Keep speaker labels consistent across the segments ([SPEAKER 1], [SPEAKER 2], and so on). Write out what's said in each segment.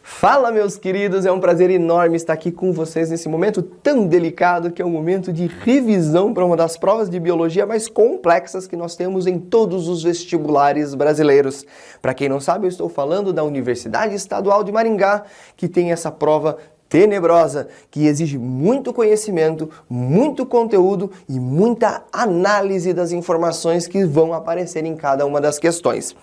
[SPEAKER 1] Fala, meus queridos, é um prazer enorme estar aqui com vocês nesse momento tão delicado que é o momento de revisão para uma das provas de biologia mais complexas que nós temos em todos os vestibulares brasileiros. Para quem não sabe, eu estou falando da Universidade Estadual de Maringá, que tem essa prova tenebrosa, que exige muito conhecimento, muito conteúdo e muita análise das informações que vão aparecer em cada uma das questões.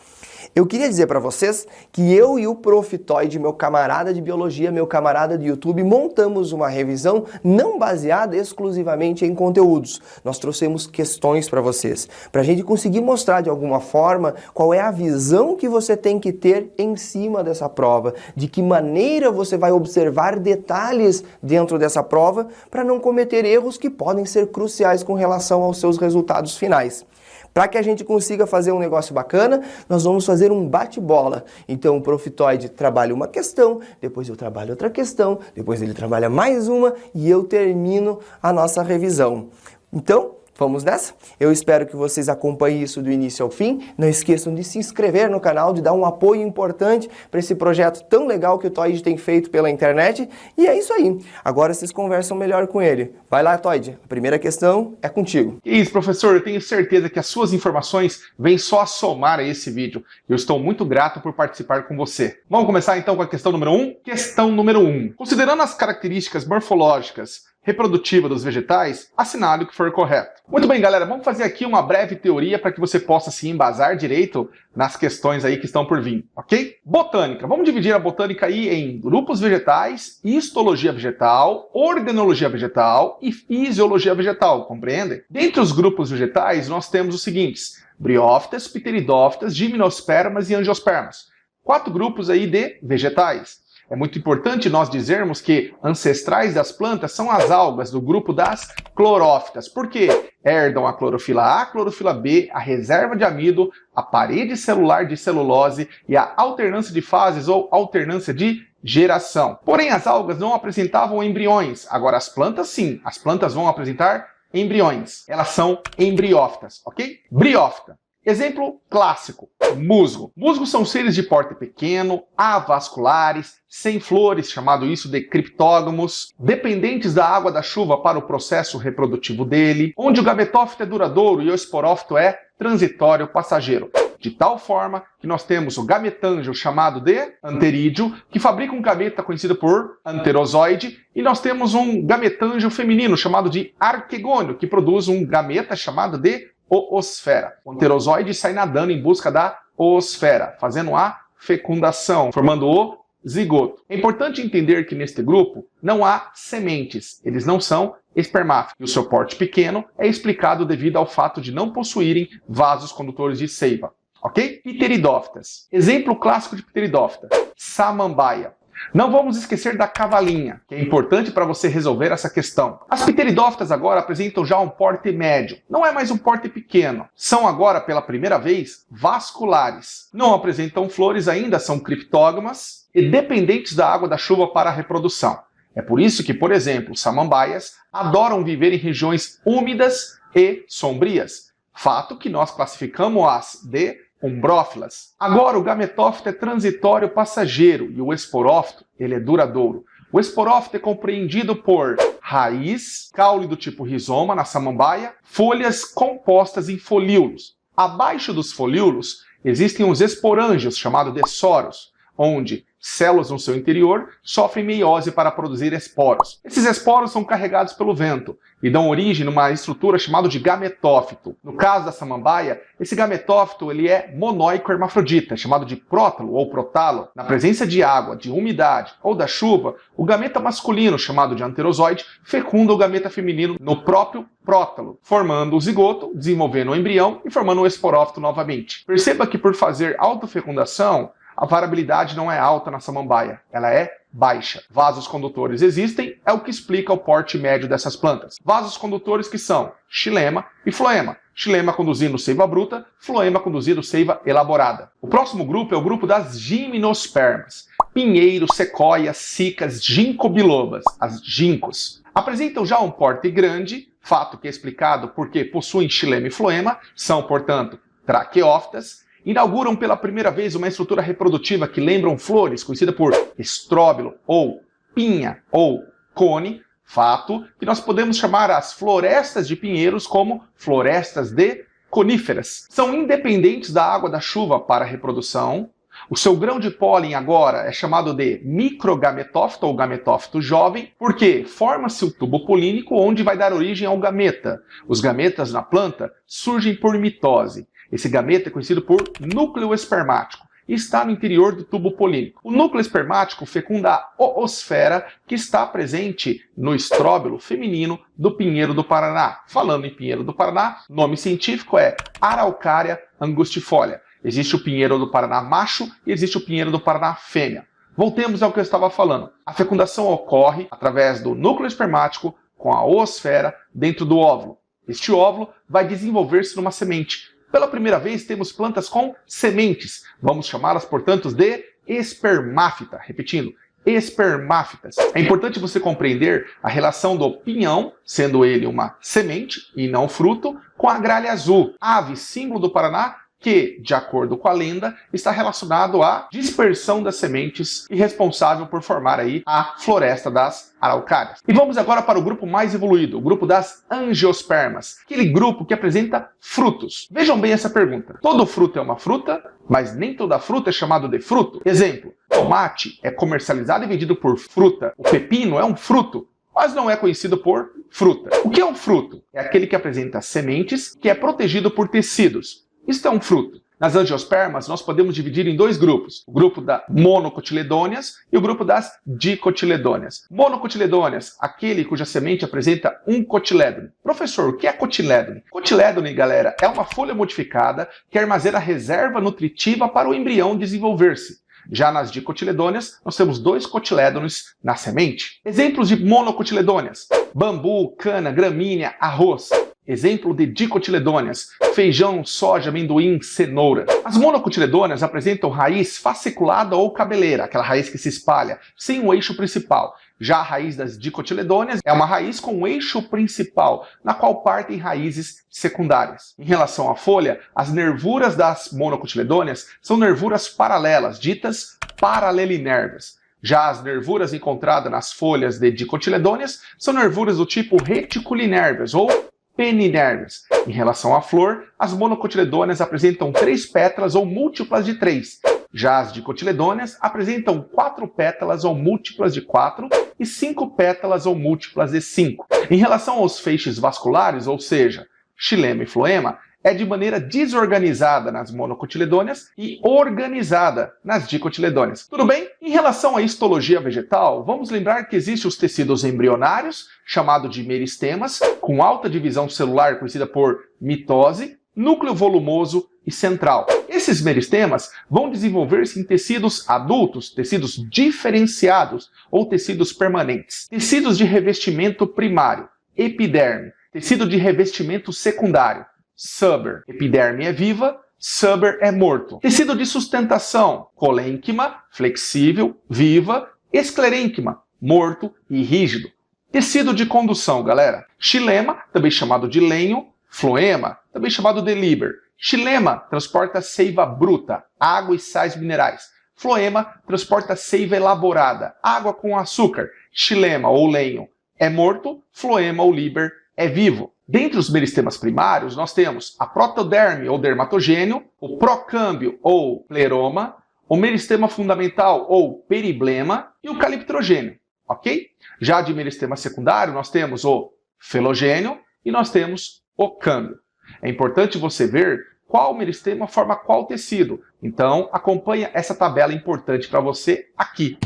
[SPEAKER 1] Eu queria dizer para vocês que eu e o Prof. Toyd, meu camarada de biologia, meu camarada de YouTube, montamos uma revisão não baseada exclusivamente em conteúdos. Nós trouxemos questões para vocês, para a gente conseguir mostrar de alguma forma qual é a visão que você tem que ter em cima dessa prova, de que maneira você vai observar detalhes dentro dessa prova para não cometer erros que podem ser cruciais com relação aos seus resultados finais. Para que a gente consiga fazer um negócio bacana, nós vamos fazer um bate-bola. Então o Prof. Toyd trabalha uma questão, depois eu trabalho outra questão, depois ele trabalha mais uma e eu termino a nossa revisão. Então, vamos nessa? Eu espero que vocês acompanhem isso do início ao fim. Não esqueçam de se inscrever no canal, de dar um apoio importante para esse projeto tão legal que o Toyd tem feito pela internet. E é isso aí. Agora vocês conversam melhor com ele. Vai lá, Toyd. A primeira questão é contigo.
[SPEAKER 2] Isso, professor. Eu tenho certeza que as suas informações vêm só a somar a esse vídeo. Eu estou muito grato por participar com você. Vamos começar então com a questão número 1? Questão número 1. Considerando as características morfológicas reprodutiva dos vegetais, assinale o que for correto. Muito bem, galera, vamos fazer aqui uma breve teoria para que você possa se embasar direito nas questões aí que estão por vir, ok? Botânica. Vamos dividir a botânica aí em grupos vegetais, histologia vegetal, organologia vegetal e fisiologia vegetal, compreendem? Dentre os grupos vegetais, nós temos os seguintes: briófitas, pteridófitas, gimnospermas e angiospermas. 4 grupos aí de vegetais. É muito importante nós dizermos que ancestrais das plantas são as algas do grupo das clorófitas. Por quê? Herdam a clorofila A, a clorofila B, a reserva de amido, a parede celular de celulose e a alternância de fases ou alternância de geração. Porém, as algas não apresentavam embriões. Agora, as plantas sim. As plantas vão apresentar embriões. Elas são embriófitas, ok? Briófita. Exemplo clássico, musgo. Musgos são seres de porte pequeno, avasculares, sem flores, chamado isso de criptógamos, dependentes da água da chuva para o processo reprodutivo dele, onde o gametófito é duradouro e o esporófito é transitório, passageiro. De tal forma que nós temos o gametângio, chamado de anterídeo, que fabrica um gameta conhecido por anterozoide, e nós temos um gametângio feminino, chamado de arquegônio, que produz um gameta chamado de oosfera. O anterozoide sai nadando em busca da oosfera, fazendo a fecundação, formando o zigoto. É importante entender que neste grupo não há sementes, eles não são espermáticos. E o seu porte pequeno é explicado devido ao fato de não possuírem vasos condutores de seiva. Ok? Pteridófitas. Exemplo clássico de pteridófita: samambaia. Não vamos esquecer da cavalinha, que é importante para você resolver essa questão. As pteridófitas agora apresentam já um porte médio, não é mais um porte pequeno. São agora, pela primeira vez, vasculares. Não apresentam flores ainda, são criptógamas e dependentes da água da chuva para a reprodução. É por isso que, por exemplo, samambaias adoram viver em regiões úmidas e sombrias. Fato que nós classificamos-as de umbrófilas. Agora, o gametófito é transitório passageiro e o esporófito, ele é duradouro. O esporófito é compreendido por raiz, caule do tipo rizoma na samambaia, folhas compostas em folíolos. Abaixo dos folíolos existem os esporângios, chamados de soros, onde células no seu interior sofrem meiose para produzir esporos. Esses esporos são carregados pelo vento e dão origem a uma estrutura chamada de gametófito. No caso da samambaia, esse gametófito ele é monóico hermafrodita, chamado de prótalo ou protalo. Na presença de água, de umidade ou da chuva, o gameta masculino, chamado de anterozoide, fecunda o gameta feminino no próprio prótalo, formando o zigoto, desenvolvendo o embrião e formando o esporófito novamente. Perceba que por fazer autofecundação, a variabilidade não é alta na samambaia, ela é baixa. Vasos condutores existem, é o que explica o porte médio dessas plantas. Vasos condutores que são xilema e floema. Xilema conduzindo seiva bruta, floema conduzindo seiva elaborada. O próximo grupo é o grupo das gimnospermas. Pinheiros, sequoias, cicas, ginkgo bilobas, as ginkgos. Apresentam já um porte grande, fato que é explicado porque possuem xilema e floema, são, portanto, traqueófitas, inauguram pela primeira vez uma estrutura reprodutiva que lembram flores, conhecida por estróbilo, ou pinha, ou cone, fato que nós podemos chamar as florestas de pinheiros como florestas de coníferas. São independentes da água da chuva para a reprodução. O seu grão de pólen agora é chamado de microgametófito ou gametófito jovem, porque forma-se o tubo polínico onde vai dar origem ao gameta. Os gametas na planta surgem por mitose. Esse gameta é conhecido por núcleo espermático e está no interior do tubo polínico. O núcleo espermático fecunda a oosfera que está presente no estróbilo feminino do pinheiro do Paraná. Falando em pinheiro do Paraná, nome científico é Araucária angustifolia. Existe o pinheiro do Paraná macho e existe o pinheiro do Paraná fêmea. Voltemos ao que eu estava falando. A fecundação ocorre através do núcleo espermático com a oosfera dentro do óvulo. Este óvulo vai desenvolver-se numa semente. Pela primeira vez temos plantas com sementes. Vamos chamá-las, portanto, de espermáfita. Repetindo, espermáfitas. É importante você compreender a relação do pinhão, sendo ele uma semente e não fruto, com a gralha azul, ave símbolo do Paraná, que, de acordo com a lenda, está relacionado à dispersão das sementes e responsável por formar aí a floresta das araucárias. E vamos agora para o grupo mais evoluído, o grupo das angiospermas, aquele grupo que apresenta frutos. Vejam bem essa pergunta. Todo fruto é uma fruta, mas nem toda fruta é chamado de fruto. Exemplo, tomate é comercializado e vendido por fruta. O pepino é um fruto, mas não é conhecido por fruta. O que é um fruto? É aquele que apresenta sementes, que é protegido por tecidos. Isto é um fruto. Nas angiospermas, nós podemos dividir em dois grupos. O grupo das monocotiledôneas e o grupo das dicotiledôneas. Monocotiledôneas, aquele cuja semente apresenta um cotilédone. Professor, o que é cotilédone? Cotilédone, galera, é uma folha modificada que armazena reserva nutritiva para o embrião desenvolver-se. Já nas dicotiledôneas, nós temos dois cotilédones na semente. Exemplos de monocotiledôneas: bambu, cana, gramínea, arroz. Exemplo de dicotiledôneas: feijão, soja, amendoim, cenoura. As monocotiledôneas apresentam raiz fasciculada ou cabeleira, aquela raiz que se espalha, sem um eixo principal. Já a raiz das dicotiledôneas é uma raiz com um eixo principal, na qual partem raízes secundárias. Em relação à folha, as nervuras das monocotiledôneas são nervuras paralelas, ditas paralelinervas. Já as nervuras encontradas nas folhas de dicotiledôneas são nervuras do tipo reticulinervas ou peninérvias. Em relação à flor, as monocotiledôneas apresentam 3 pétalas ou múltiplas de 3. Já as dicotiledôneas apresentam 4 pétalas ou múltiplas de 4 e 5 pétalas ou múltiplas de 5. Em relação aos feixes vasculares, ou seja, xilema e floema, é de maneira desorganizada nas monocotiledôneas e organizada nas dicotiledôneas. Tudo bem? Em relação à histologia vegetal, vamos lembrar que existem os tecidos embrionários, chamado de meristemas, com alta divisão celular conhecida por mitose, núcleo volumoso e central. Esses meristemas vão desenvolver-se em tecidos adultos, tecidos diferenciados ou tecidos permanentes. Tecidos de revestimento primário, epiderme. Tecido de revestimento secundário, suber. Epiderme é viva, suber é morto. Tecido de sustentação, colênquima, flexível, viva, esclerênquima, morto e rígido. Tecido de condução, galera. Xilema, também chamado de lenho, floema, também chamado de liber. Xilema transporta seiva bruta, água e sais minerais. Floema transporta seiva elaborada, água com açúcar. Xilema ou lenho é morto, floema ou liber é vivo. Dentre os meristemas primários, nós temos a protoderme ou dermatogênio, o procâmbio ou pleroma, o meristema fundamental ou periblema e o caliptrogênio, ok? Já de meristema secundário, nós temos o felogênio e nós temos o câmbio. É importante você ver qual meristema forma qual tecido. Então, acompanha essa tabela importante para você aqui.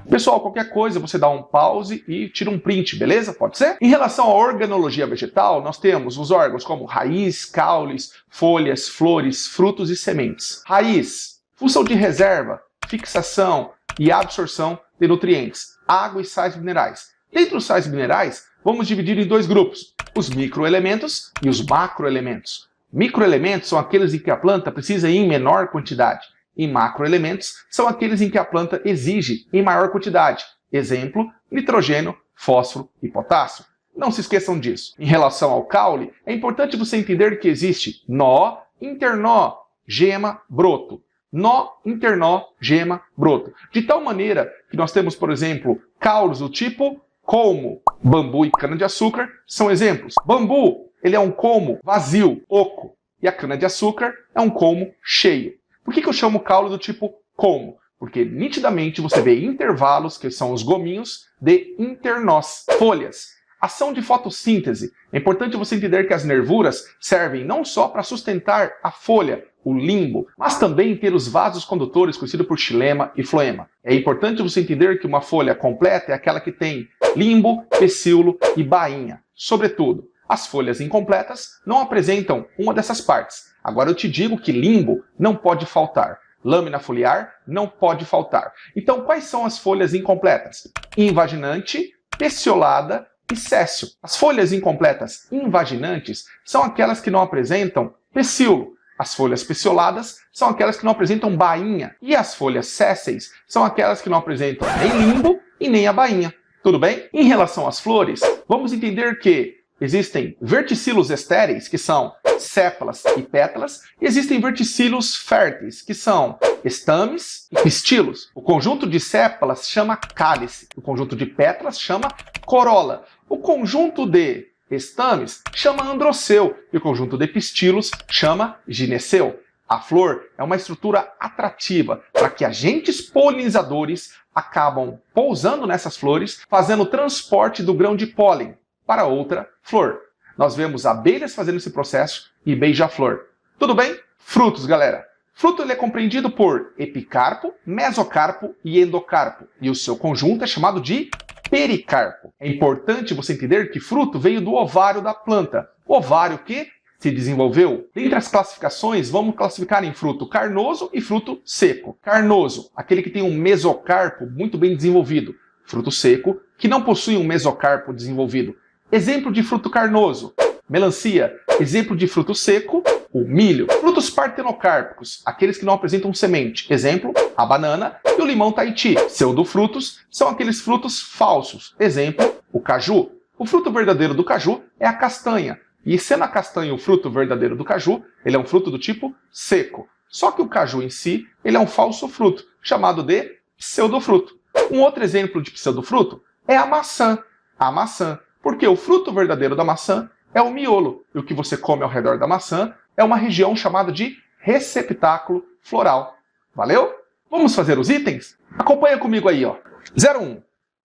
[SPEAKER 2] Pessoal, qualquer coisa você dá um pause e tira um print, beleza? Pode ser? Em relação à organologia vegetal, nós temos os órgãos como raiz, caules, folhas, flores, frutos e sementes. Raiz, função de reserva, fixação e absorção de nutrientes, água e sais minerais. Dentre os sais minerais, vamos dividir em dois grupos, os microelementos e os macroelementos. Microelementos são aqueles em que a planta precisa ir em menor quantidade. E macroelementos são aqueles em que a planta exige em maior quantidade. Exemplo, nitrogênio, fósforo e potássio. Não se esqueçam disso. Em relação ao caule, é importante você entender que existe nó, internó, gema, broto. Nó, internó, gema, broto. De tal maneira que nós temos, por exemplo, caules do tipo colmo. Bambu e cana-de-açúcar são exemplos. Bambu, ele é um colmo vazio, oco. E a cana-de-açúcar é um colmo cheio. Por que eu chamo caule do tipo colmo? Porque nitidamente você vê intervalos, que são os gominhos, de internós, folhas. Ação de fotossíntese. É importante você entender que as nervuras servem não só para sustentar a folha, o limbo, mas também ter os vasos condutores, conhecidos por xilema e floema. É importante você entender que uma folha completa é aquela que tem limbo, pecíolo e bainha. Sobretudo, as folhas incompletas não apresentam uma dessas partes. Agora eu te digo que limbo não pode faltar. Lâmina foliar não pode faltar. Então, quais são as folhas incompletas? Invaginante, peciolada e céssio. As folhas incompletas invaginantes são aquelas que não apresentam pecíolo. As folhas pecioladas são aquelas que não apresentam bainha. E as folhas sésseis são aquelas que não apresentam nem limbo e nem a bainha. Tudo bem? Em relação às flores, vamos entender que existem verticilos estéreis, que são sépalas e pétalas, e existem verticilos férteis, que são estames e pistilos. O conjunto de sépalas chama cálice, o conjunto de pétalas chama corola, o conjunto de estames chama androceu e o conjunto de pistilos chama gineceu. A flor é uma estrutura atrativa para que agentes polinizadores acabam pousando nessas flores, fazendo o transporte do grão de pólen para outra flor. Nós vemos abelhas fazendo esse processo e beija-flor. Tudo bem? Frutos, galera. Fruto ele é compreendido por epicarpo, mesocarpo e endocarpo. E o seu conjunto é chamado de pericarpo. É importante você entender que fruto veio do ovário da planta. Ovário que se desenvolveu. Dentre as classificações, vamos classificar em fruto carnoso e fruto seco. Carnoso, aquele que tem um mesocarpo muito bem desenvolvido. Fruto seco, que não possui um mesocarpo desenvolvido. Exemplo de fruto carnoso, melancia. Exemplo de fruto seco, o milho. Frutos partenocárpicos, aqueles que não apresentam semente. Exemplo, a banana e o limão Tahiti. Pseudofrutos são aqueles frutos falsos. Exemplo, o caju. O fruto verdadeiro do caju é a castanha. E sendo a castanha o fruto verdadeiro do caju, ele é um fruto do tipo seco. Só que o caju em si, ele é um falso fruto, chamado de pseudofruto. Um outro exemplo de pseudofruto é a maçã. A maçã. Porque o fruto verdadeiro da maçã é o miolo. E o que você come ao redor da maçã é uma região chamada de receptáculo floral. Valeu? Vamos fazer os itens? Acompanha comigo aí, ó. 01.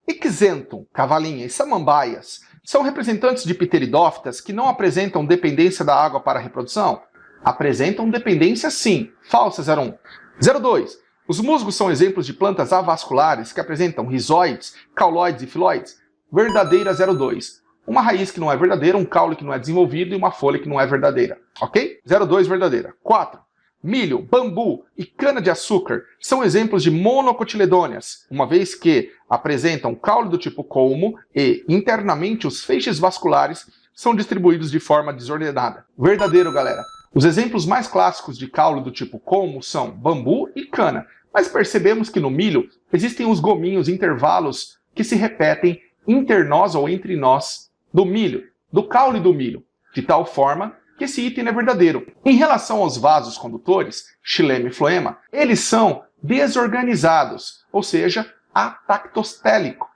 [SPEAKER 2] Ixentum, cavalinha e samambaias são representantes de pteridófitas que não apresentam dependência da água para a reprodução? Apresentam dependência sim. Falsa 01. 02. Os musgos são exemplos de plantas avasculares que apresentam rizóides, cauloides e filóides? Verdadeira 02. Uma raiz que não é verdadeira, um caule que não é desenvolvido e uma folha que não é verdadeira. Ok? 02 verdadeira. 4. Milho, bambu e cana-de-açúcar são exemplos de monocotiledôneas, uma vez que apresentam caule do tipo colmo e internamente os feixes vasculares são distribuídos de forma desordenada. Verdadeiro, galera. Os exemplos mais clássicos de caule do tipo colmo são bambu e cana, mas percebemos que no milho existem os gominhos, intervalos que se repetem internós ou entre nós do milho, do caule do milho, de tal forma que esse item é verdadeiro. Em relação aos vasos condutores, xilema e floema, eles são desorganizados, ou seja, atactostélico.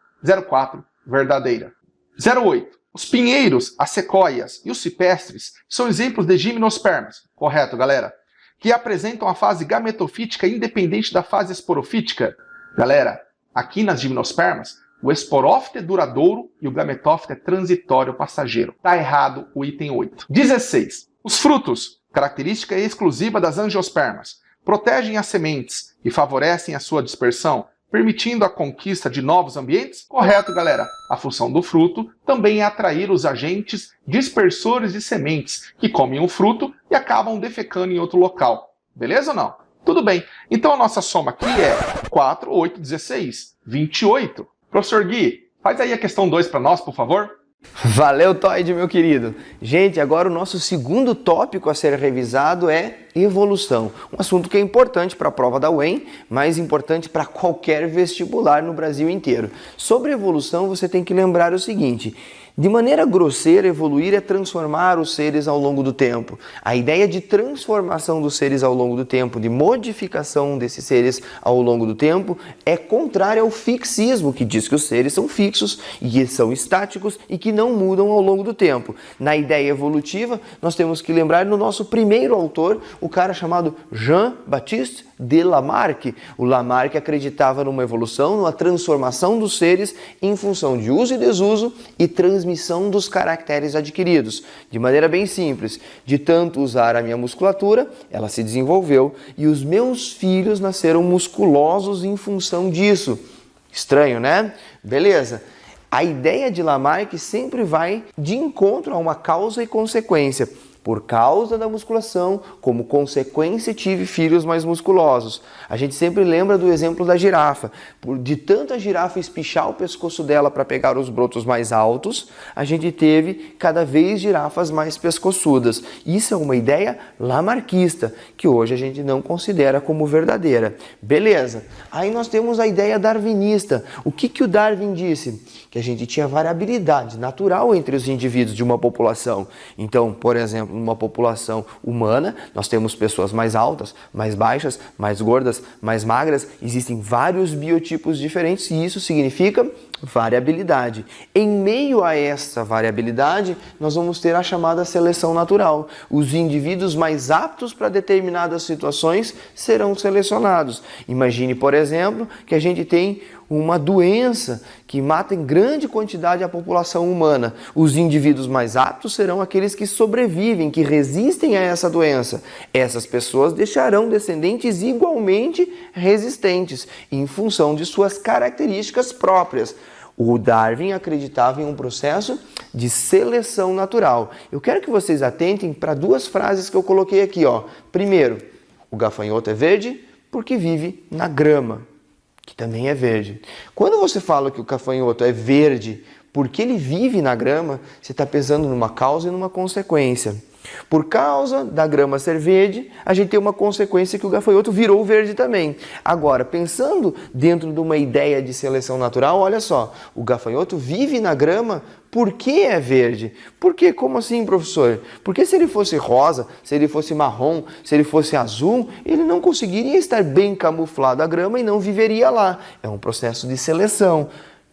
[SPEAKER 2] 04, verdadeira. 08. Os pinheiros, as sequoias e os cipestres são exemplos de gimnospermas. Correto, galera? Que apresentam a fase gametofítica independente da fase esporofítica. Galera, aqui nas gimnospermas, o esporófito é duradouro e o gametófito é transitório passageiro. Tá errado o item 8. 16. Os frutos, característica exclusiva das angiospermas, protegem as sementes e favorecem a sua dispersão, permitindo a conquista de novos ambientes? Correto, galera. A função do fruto também é atrair os agentes dispersores de sementes, que comem o fruto e acabam defecando em outro local. Beleza ou não? Tudo bem. Então a nossa soma aqui é 4, 8, 16, 28. Professor Gui, faz aí a questão 2 para nós, por favor.
[SPEAKER 1] Valeu, Toide, meu querido. Gente, agora o nosso segundo tópico a ser revisado é evolução. Um assunto que é importante para a prova da UEM, mas importante para qualquer vestibular no Brasil inteiro. Sobre evolução, você tem que lembrar o seguinte: De maneira grosseira, evoluir é transformar os seres ao longo do tempo. A ideia de transformação dos seres ao longo do tempo, de modificação desses seres ao longo do tempo, é contrária ao fixismo, que diz que os seres são fixos e que são estáticos e que não mudam ao longo do tempo. Na ideia evolutiva, nós temos que lembrar do nosso primeiro autor, o cara chamado Jean-Baptiste de Lamarck. O Lamarck acreditava numa evolução, numa transformação dos seres em função de uso e desuso e transmissão dos caracteres adquiridos. De maneira bem simples, de tanto usar a minha musculatura, ela se desenvolveu e os meus filhos nasceram musculosos em função disso. Estranho, né? Beleza. A ideia de Lamarck sempre vai de encontro a uma causa e consequência. Por causa da musculação, como consequência, tive filhos mais musculosos. A gente sempre lembra do exemplo da girafa. De tanta girafa espichar o pescoço dela para pegar os brotos mais altos, a gente teve cada vez girafas mais pescoçudas. Isso é uma ideia lamarquista, que hoje a gente não considera como verdadeira. Beleza. Aí nós temos a ideia darwinista. O que o Darwin disse? Que a gente tinha variabilidade natural entre os indivíduos de uma população. Então, por exemplo, numa população humana, nós temos pessoas mais altas, mais baixas, mais gordas, mais magras. Existem vários biotipos diferentes e isso significa variabilidade. Em meio a essa variabilidade, nós vamos ter a chamada seleção natural. Os indivíduos mais aptos para determinadas situações serão selecionados. Imagine, por exemplo, que a gente tem uma doença que mata em grande quantidade a população humana. Os indivíduos mais aptos serão aqueles que sobrevivem, que resistem a essa doença. Essas pessoas deixarão descendentes igualmente resistentes, em função de suas características próprias. O Darwin acreditava em um processo de seleção natural. Eu quero que vocês atentem para duas frases que eu coloquei aqui. Primeiro, o gafanhoto é verde porque vive na grama, que também é verde. Quando você fala que o gafanhoto é verde porque ele vive na grama, você está pensando numa causa e numa consequência. Por causa da grama ser verde, a gente tem uma consequência que o gafanhoto virou verde também. Agora, pensando dentro de uma ideia de seleção natural, olha só, o gafanhoto vive na grama porque é verde. Por quê? Como assim, professor? Porque se ele fosse rosa, se ele fosse marrom, se ele fosse azul, ele não conseguiria estar bem camuflado à grama e não viveria lá. É um processo de seleção.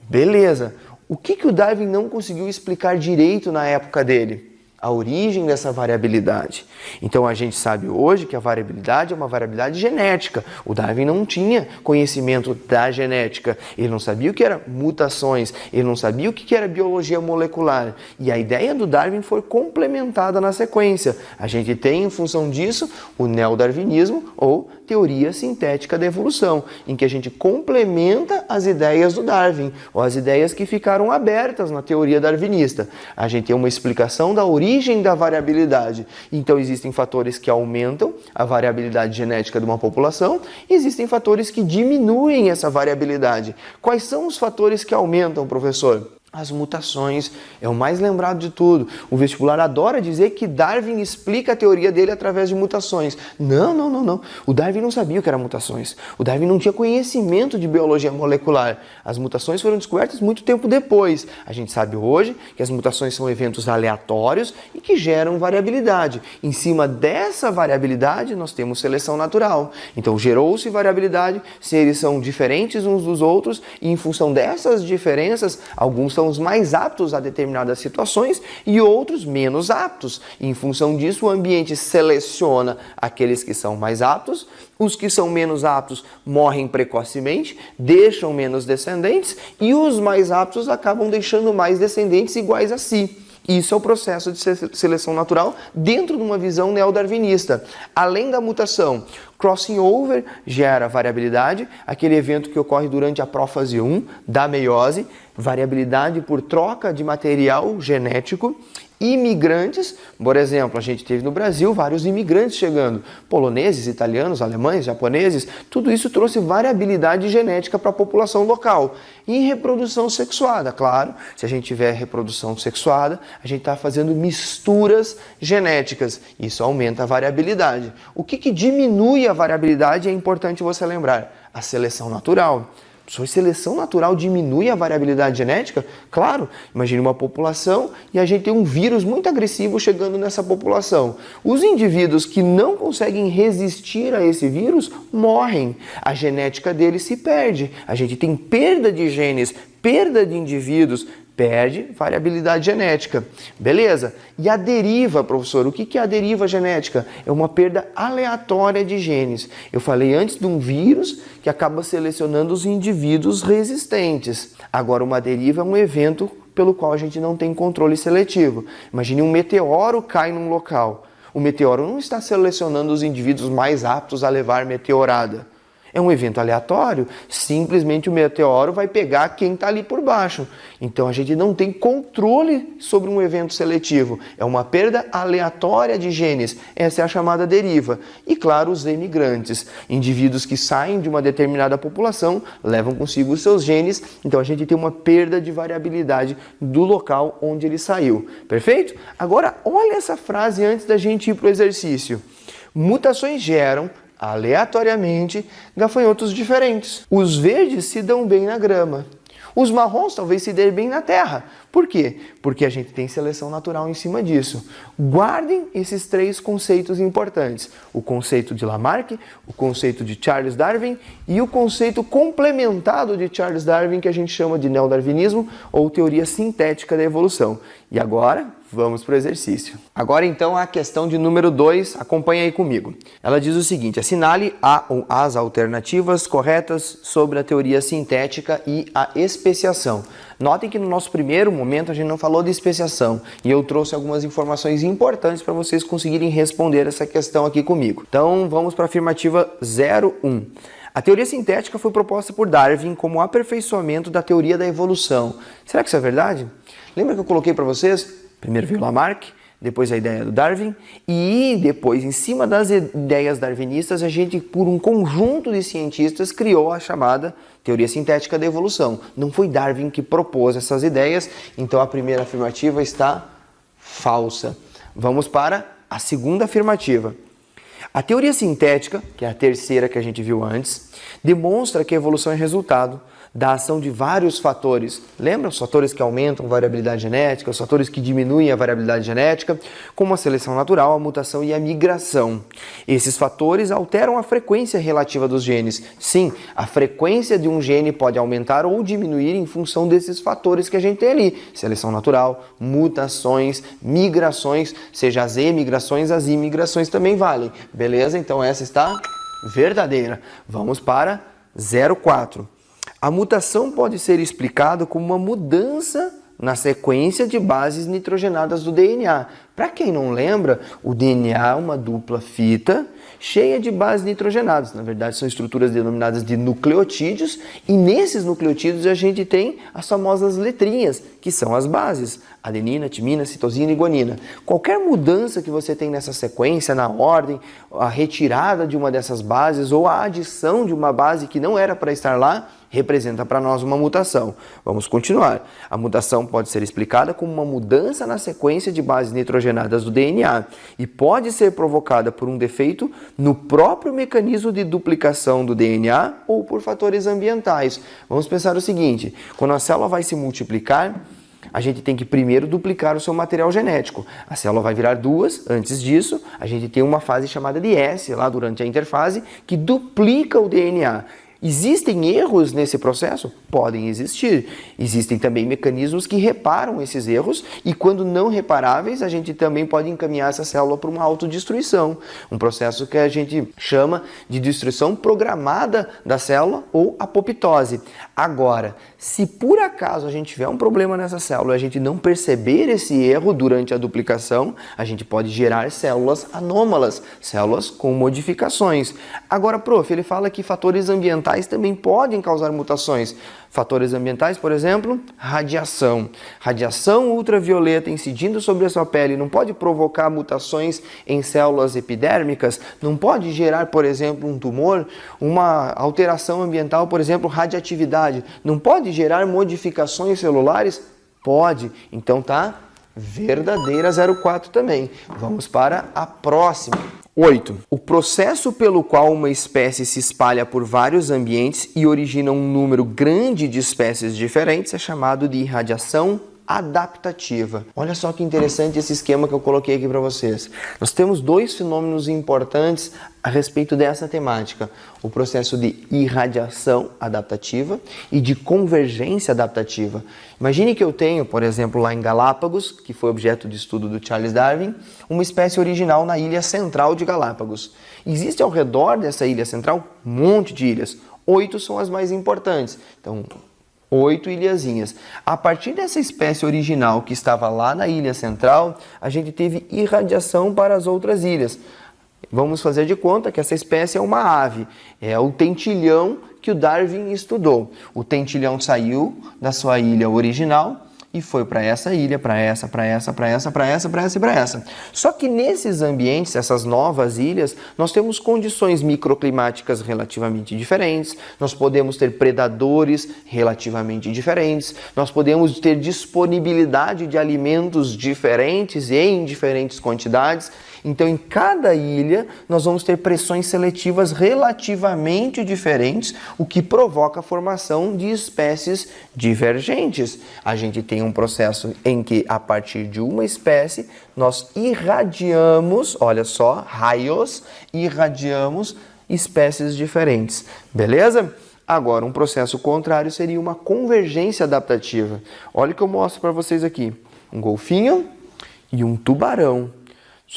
[SPEAKER 1] Beleza. O que o Darwin não conseguiu explicar direito na época dele? A origem dessa variabilidade. Então a gente sabe hoje que a variabilidade é uma variabilidade genética. O Darwin não tinha conhecimento da genética, ele não sabia o que era mutações, ele não sabia o que era biologia molecular. E a ideia do Darwin foi complementada na sequência. A gente tem, em função disso, o neodarwinismo ou teoria sintética da evolução, em que a gente complementa as ideias do Darwin, ou as ideias que ficaram abertas na teoria darwinista. A gente tem uma explicação da origem da variabilidade. Então existem fatores que aumentam a variabilidade genética de uma população e existem fatores que diminuem essa variabilidade. Quais são os fatores que aumentam, professor? As mutações é o mais lembrado de tudo. O vestibular adora dizer que Darwin explica a teoria dele através de mutações. Não. O Darwin não sabia o que eram mutações. O Darwin não tinha conhecimento de biologia molecular. As mutações foram descobertas muito tempo depois. A gente sabe hoje que as mutações são eventos aleatórios e que geram variabilidade. Em cima dessa variabilidade, nós temos seleção natural. Então, gerou-se variabilidade, seres são diferentes uns dos outros e, em função dessas diferenças, alguns são os mais aptos a determinadas situações e outros menos aptos. E, em função disso, o ambiente seleciona aqueles que são mais aptos, os que são menos aptos morrem precocemente, deixam menos descendentes e os mais aptos acabam deixando mais descendentes iguais a si. Isso é o processo de seleção natural dentro de uma visão neodarwinista. Além da mutação, crossing over gera variabilidade, aquele evento que ocorre durante a prófase 1 da meiose, variabilidade por troca de material genético. Imigrantes, por exemplo, a gente teve no Brasil vários imigrantes chegando, poloneses, italianos, alemães, japoneses, tudo isso trouxe variabilidade genética para a população local. E reprodução sexuada, claro, se a gente tiver reprodução sexuada, a gente está fazendo misturas genéticas, isso aumenta a variabilidade. O que diminui a variabilidade é importante você lembrar, a seleção natural. Sua seleção natural diminui a variabilidade genética? Claro, imagine uma população e a gente tem um vírus muito agressivo chegando nessa população. Os indivíduos que não conseguem resistir a esse vírus morrem. A genética deles se perde. A gente tem perda de genes, perda de indivíduos, perde variabilidade genética. Beleza? E a deriva, professor? O que é a deriva genética? É uma perda aleatória de genes. Eu falei antes de um vírus que acaba selecionando os indivíduos resistentes. Agora, uma deriva é um evento pelo qual a gente não tem controle seletivo. Imagine um meteoro cai num local. O meteoro não está selecionando os indivíduos mais aptos a levar meteorada. É um evento aleatório, simplesmente o meteoro vai pegar quem está ali por baixo. Então a gente não tem controle sobre um evento seletivo. É uma perda aleatória de genes. Essa é a chamada deriva. E claro, os emigrantes, indivíduos que saem de uma determinada população, levam consigo os seus genes. Então a gente tem uma perda de variabilidade do local onde ele saiu. Perfeito? Agora olha essa frase antes da gente ir para o exercício. Mutações geram aleatoriamente gafanhotos diferentes. Os verdes se dão bem na grama. Os marrons talvez se dêem bem na terra. Por quê? Porque a gente tem seleção natural em cima disso. Guardem esses três conceitos importantes. O conceito de Lamarck, o conceito de Charles Darwin e o conceito complementado de Charles Darwin, que a gente chama de neodarwinismo ou teoria sintética da evolução. E agora, vamos para o exercício. Agora então a questão de número 2, acompanha aí comigo. Ela diz o seguinte: assinale a ou as alternativas corretas sobre a teoria sintética e a especiação. Notem que no nosso primeiro momento a gente não falou de especiação e eu trouxe algumas informações importantes para vocês conseguirem responder essa questão aqui comigo. Então vamos para a afirmativa 01. A teoria sintética foi proposta por Darwin como aperfeiçoamento da teoria da evolução. Será que isso é verdade? Lembra que eu coloquei para vocês? Primeiro veio Lamarck, depois a ideia do Darwin e depois, em cima das ideias darwinistas, a gente, por um conjunto de cientistas, criou a chamada teoria sintética da evolução. Não foi Darwin que propôs essas ideias, então a primeira afirmativa está falsa. Vamos para a segunda afirmativa. A teoria sintética, que é a terceira que a gente viu antes, demonstra que a evolução é resultado da ação de vários fatores. Lembra os fatores que aumentam a variabilidade genética, os fatores que diminuem a variabilidade genética, como a seleção natural, a mutação e a migração. Esses fatores alteram a frequência relativa dos genes. Sim, a frequência de um gene pode aumentar ou diminuir em função desses fatores que a gente tem ali. Seleção natural, mutações, migrações, seja as emigrações, as imigrações também valem. Beleza? Então essa está verdadeira. Vamos para 04. A mutação pode ser explicada como uma mudança na sequência de bases nitrogenadas do DNA. Para quem não lembra, o DNA é uma dupla fita cheia de bases nitrogenadas. Na verdade, são estruturas denominadas de nucleotídeos e nesses nucleotídeos a gente tem as famosas letrinhas, que são as bases: adenina, timina, citosina e guanina. Qualquer mudança que você tem nessa sequência, na ordem, a retirada de uma dessas bases ou a adição de uma base que não era para estar lá, representa para nós uma mutação. Vamos continuar. A mutação pode ser explicada como uma mudança na sequência de bases nitrogenadas do DNA e pode ser provocada por um defeito no próprio mecanismo de duplicação do DNA ou por fatores ambientais. Vamos pensar o seguinte: quando a célula vai se multiplicar, a gente tem que primeiro duplicar o seu material genético. A célula vai virar duas. Antes disso, a gente tem uma fase chamada de S, lá durante a interfase, que duplica o DNA. Existem erros nesse processo? Podem existir. Existem também mecanismos que reparam esses erros e, quando não reparáveis, a gente também pode encaminhar essa célula para uma autodestruição. Um processo que a gente chama de destruição programada da célula ou apoptose. Agora, se por acaso a gente tiver um problema nessa célula e a gente não perceber esse erro durante a duplicação, a gente pode gerar células anômalas, células com modificações. Agora, prof, ele fala que fatores ambientais também podem causar mutações. Fatores ambientais, por exemplo, radiação. Radiação ultravioleta incidindo sobre a sua pele não pode provocar mutações em células epidérmicas? Não pode gerar, por exemplo, um tumor? Uma alteração ambiental, por exemplo, radioatividade, não pode gerar modificações celulares? Pode. Então tá verdadeira 04 também. Vamos para a próxima. 8. O processo pelo qual uma espécie se espalha por vários ambientes e origina um número grande de espécies diferentes é chamado de irradiação adaptativa. Olha só que interessante esse esquema que eu coloquei aqui para vocês. Nós temos dois fenômenos importantes a respeito dessa temática: o processo de irradiação adaptativa e de convergência adaptativa. Imagine que eu tenho, por exemplo, lá em Galápagos, que foi objeto de estudo do Charles Darwin, uma espécie original na ilha central de Galápagos. Existe ao redor dessa ilha central um monte de ilhas. 8 são as mais importantes. Então, 8 ilhazinhas. A partir dessa espécie original que estava lá na ilha central, a gente teve irradiação para as outras ilhas. Vamos fazer de conta que essa espécie é uma ave, é o tentilhão que o Darwin estudou. O tentilhão saiu da sua ilha original e foi para essa ilha, para essa. Só que nesses ambientes, essas novas ilhas, nós temos condições microclimáticas relativamente diferentes, nós podemos ter predadores relativamente diferentes, nós podemos ter disponibilidade de alimentos diferentes e em diferentes quantidades. Então, em cada ilha, nós vamos ter pressões seletivas relativamente diferentes, o que provoca a formação de espécies divergentes. A gente tem um processo em que, a partir de uma espécie, nós irradiamos, olha só, raios, irradiamos espécies diferentes. Beleza? Agora, um processo contrário seria uma convergência adaptativa. Olha o que eu mostro para vocês aqui. Um golfinho e um tubarão.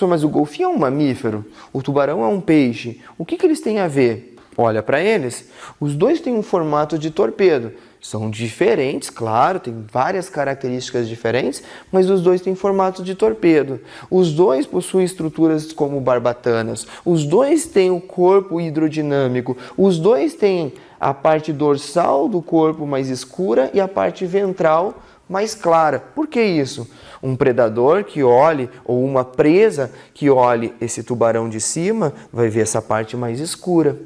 [SPEAKER 1] Mas o golfinho é um mamífero, o tubarão é um peixe. O que eles têm a ver? Olha para eles. Os dois têm um formato de torpedo. São diferentes, claro, tem várias características diferentes, mas os dois têm formato de torpedo. Os dois possuem estruturas como barbatanas. Os dois têm o corpo hidrodinâmico. Os dois têm a parte dorsal do corpo mais escura e a parte ventral mais clara. Por que isso? Um predador que olhe, ou uma presa que olhe esse tubarão de cima, vai ver essa parte mais escura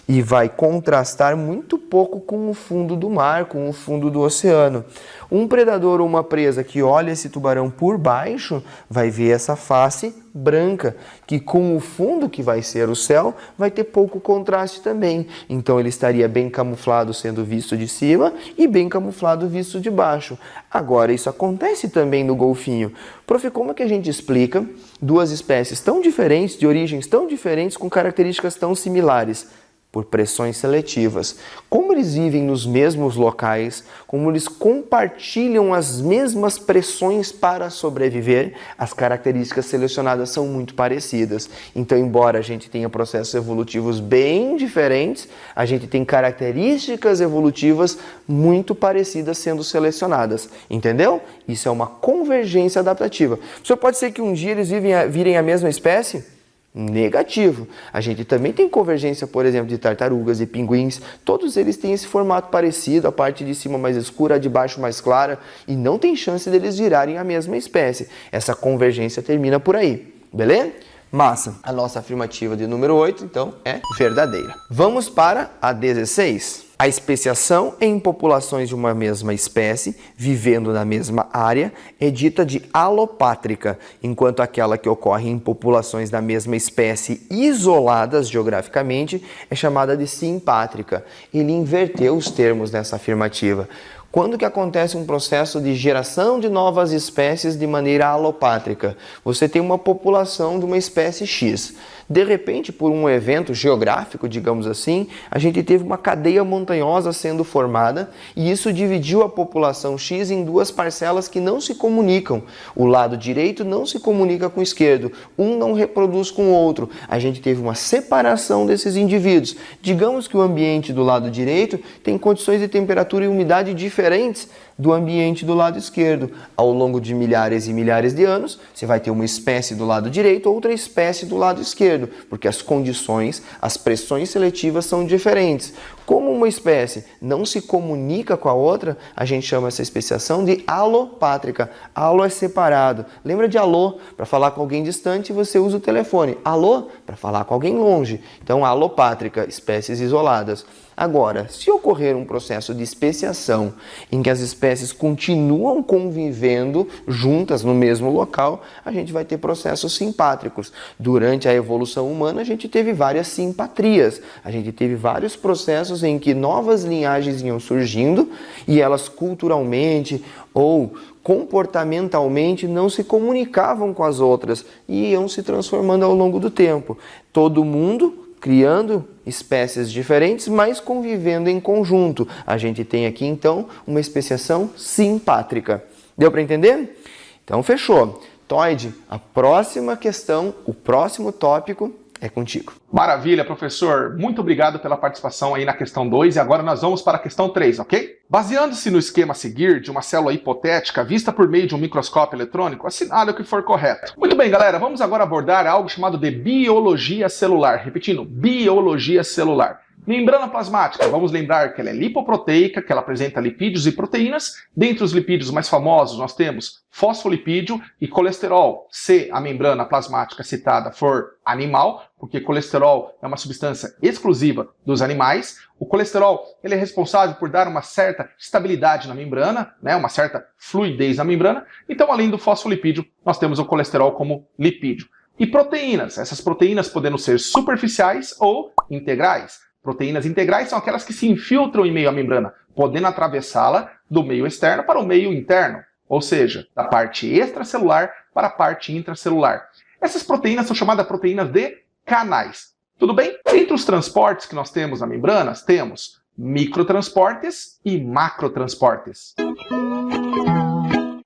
[SPEAKER 1] e vai contrastar muito pouco com o fundo do mar, com o fundo do oceano. Um predador ou uma presa que olha esse tubarão por baixo, vai ver essa face branca, que com o fundo que vai ser o céu, vai ter pouco contraste também. Então ele estaria bem camuflado sendo visto de cima e bem camuflado visto de baixo. Agora, isso acontece também no golfinho. Prof, como é que a gente explica duas espécies tão diferentes, de origens tão diferentes, com características tão similares? Por pressões seletivas. Como eles vivem nos mesmos locais, como eles compartilham as mesmas pressões para sobreviver, as características selecionadas são muito parecidas. Então, embora a gente tenha processos evolutivos bem diferentes, a gente tem características evolutivas muito parecidas sendo selecionadas. Entendeu? Isso é uma convergência adaptativa. Só pode ser que um dia eles virem a mesma espécie? Negativo. A gente também tem convergência, por exemplo, de tartarugas e pinguins. Todos eles têm esse formato parecido, a parte de cima mais escura, a de baixo mais clara, e não tem chance deles virarem a mesma espécie. Essa convergência termina por aí. Beleza? Massa. A nossa afirmativa de número 8, então, é verdadeira. Vamos para a 16. A especiação em populações de uma mesma espécie, vivendo na mesma área, é dita de alopátrica, enquanto aquela que ocorre em populações da mesma espécie isoladas geograficamente é chamada de simpátrica. Ele inverteu os termos nessa afirmativa. Quando que acontece um processo de geração de novas espécies de maneira alopátrica? Você tem uma população de uma espécie X. De repente, por um evento geográfico, digamos assim, a gente teve uma cadeia montanhosa sendo formada e isso dividiu a população X em duas parcelas que não se comunicam. O lado direito não se comunica com o esquerdo, um não reproduz com o outro. A gente teve uma separação desses indivíduos. Digamos que o ambiente do lado direito tem condições de temperatura e umidade diferentes do ambiente do lado esquerdo. Ao longo de milhares e milhares de anos, você vai ter uma espécie do lado direito, outra espécie do lado esquerdo, porque as condições, as pressões seletivas são diferentes. Como uma espécie não se comunica com a outra, a gente chama essa especiação de alopátrica. Alo é separado. Lembra de alô? Para falar com alguém distante, você usa o telefone. Alô? Para falar com alguém longe. Então, alopátrica, espécies isoladas. Agora, se ocorrer um processo de especiação em que as espécies espécies continuam convivendo juntas no mesmo local, a gente vai ter processos simpátricos. Durante a evolução humana, a gente teve várias simpatrias, a gente teve vários processos em que novas linhagens iam surgindo e elas culturalmente ou comportamentalmente não se comunicavam com as outras e iam se transformando ao longo do tempo. Todo mundo criando espécies diferentes, mas convivendo em conjunto. A gente tem aqui, então, uma especiação simpátrica. Deu para entender? Então, fechou. Toide, a próxima questão, o próximo tópico é contigo.
[SPEAKER 2] Maravilha, professor. Muito obrigado pela participação aí na questão 2 e agora nós vamos para a questão 3, ok? Baseando-se no esquema a seguir de uma célula hipotética vista por meio de um microscópio eletrônico, assinale o que for correto. Muito bem, galera, vamos agora abordar algo chamado de biologia celular. Repetindo, biologia celular. Membrana plasmática, vamos lembrar que ela é lipoproteica, que ela apresenta lipídios e proteínas. Dentre os lipídios mais famosos, nós temos fosfolipídio e colesterol. Se a membrana plasmática citada for animal, porque colesterol é uma substância exclusiva dos animais, o colesterol ele é responsável por dar uma certa estabilidade na membrana, né, uma certa fluidez na membrana. Então, além do fosfolipídio, nós temos o colesterol como lipídio. E proteínas, essas proteínas podendo ser superficiais ou integrais. Proteínas integrais são aquelas que se infiltram em meio à membrana, podendo atravessá-la do meio externo para o meio interno, ou seja, da parte extracelular para a parte intracelular. Essas proteínas são chamadas proteínas de canais. Tudo bem? Entre os transportes que nós temos na membrana, temos microtransportes e macrotransportes.